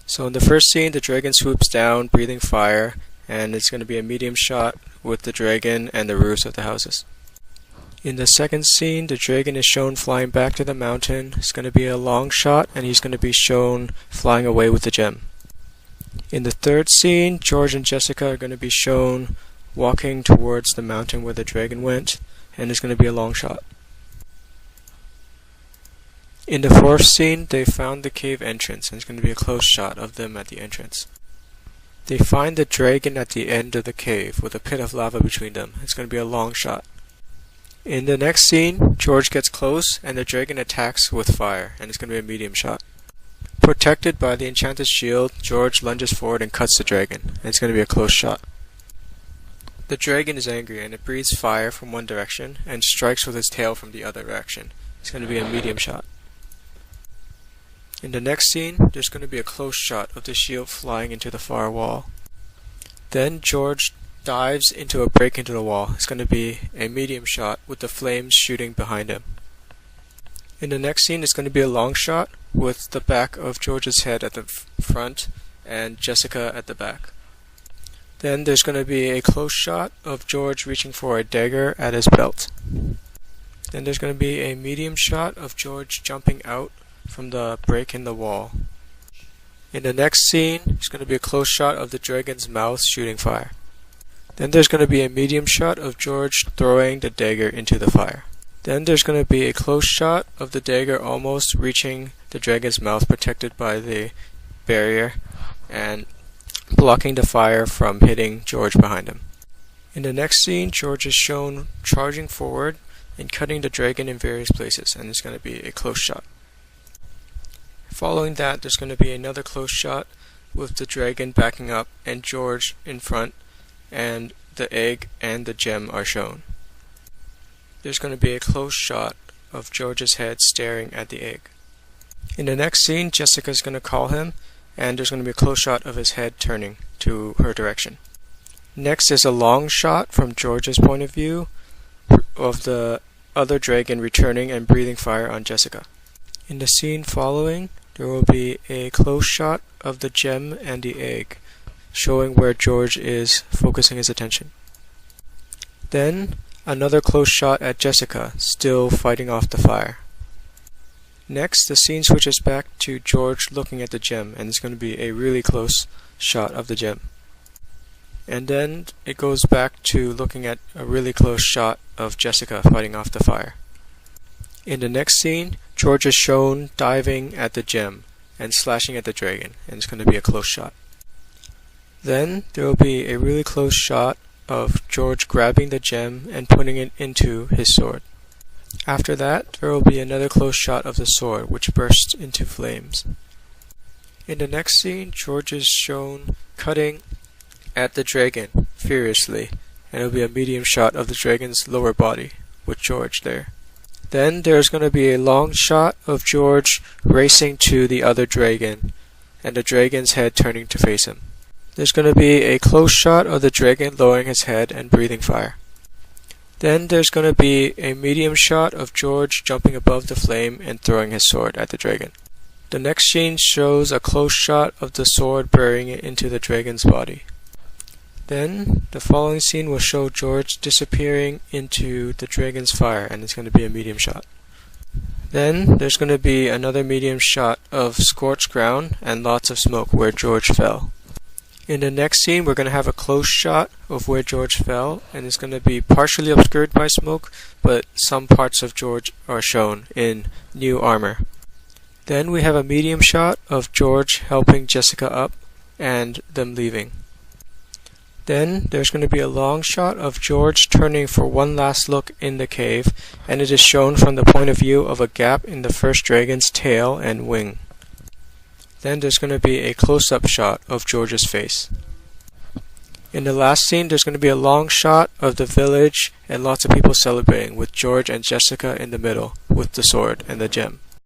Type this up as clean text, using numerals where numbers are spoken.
So in the first scene, the dragon swoops down, breathing fire, and it's going to be a medium shot with the dragon and the roofs of the houses. In the second scene, the dragon is shown flying back to the mountain. It's going to be a long shot, and he's going to be shown flying away with the gem. In the third scene, George and Jessica are going to be shown walking towards the mountain where the dragon went, and it's going to be a long shot. In the fourth scene, they found the cave entrance, and it's going to be a close shot of them at the entrance. They find the dragon at the end of the cave with a pit of lava between them. It's going to be a long shot. In the next scene, George gets close, and the dragon attacks with fire, and it's going to be a medium shot. Protected by the enchanted shield, George lunges forward and cuts the dragon, and it's going to be a close shot. The dragon is angry, and it breathes fire from one direction and strikes with its tail from the other direction. It's going to be a medium shot. In the next scene, there's going to be a close shot of the shield flying into the far wall. Then George dives into a break into the wall. It's going to be a medium shot with the flames shooting behind him. In the next scene, it's going to be a long shot with the back of George's head at the front and Jessica at the back. Then there's going to be a close shot of George reaching for a dagger at his belt. Then there's going to be a medium shot of George jumping out from the break in the wall. In the next scene, it's going to be a close shot of the dragon's mouth shooting fire. Then there's going to be a medium shot of George throwing the dagger into the fire. Then there's going to be a close shot of the dagger almost reaching the dragon's mouth, protected by the barrier and blocking the fire from hitting George behind him. In the next scene, George is shown charging forward and cutting the dragon in various places, and it's going to be a close shot. Following that, there's going to be another close shot with the dragon backing up and George in front, and the egg and the gem are shown. There's going to be a close shot of George's head staring at the egg. In the next scene, Jessica's going to call him, and there's going to be a close shot of his head turning to her direction. Next is a long shot from George's point of view of the other dragon returning and breathing fire on Jessica. In the scene following, there will be a close shot of the gem and the egg, showing where George is focusing his attention. Then, another close shot at Jessica, still fighting off the fire. Next, the scene switches back to George looking at the gem, and it's going to be a really close shot of the gem. And then it goes back to looking at a really close shot of Jessica fighting off the fire. In the next scene, George is shown diving at the gem and slashing at the dragon, and it's going to be a close shot. Then there will be a really close shot of George grabbing the gem and putting it into his sword. After that, there will be another close shot of the sword, which bursts into flames. In the next scene, George is shown cutting at the dragon furiously, and it will be a medium shot of the dragon's lower body with George there. Then there's going to be a long shot of George racing to the other dragon, and the dragon's head turning to face him. There's going to be a close shot of the dragon lowering his head and breathing fire. Then there's going to be a medium shot of George jumping above the flame and throwing his sword at the dragon. The next scene shows a close shot of the sword burying it into the dragon's body. Then, the following scene will show George disappearing into the dragon's fire, and it's going to be a medium shot. Then, there's going to be another medium shot of scorched ground and lots of smoke where George fell. In the next scene, we're going to have a close shot of where George fell, and it's going to be partially obscured by smoke, but some parts of George are shown in new armor. Then we have a medium shot of George helping Jessica up and them leaving. Then there's going to be a long shot of George turning for one last look in the cave, and it is shown from the point of view of a gap in the first dragon's tail and wing. Then there's going to be a close-up shot of George's face. In the last scene, there's going to be a long shot of the village and lots of people celebrating, with George and Jessica in the middle with the sword and the gem.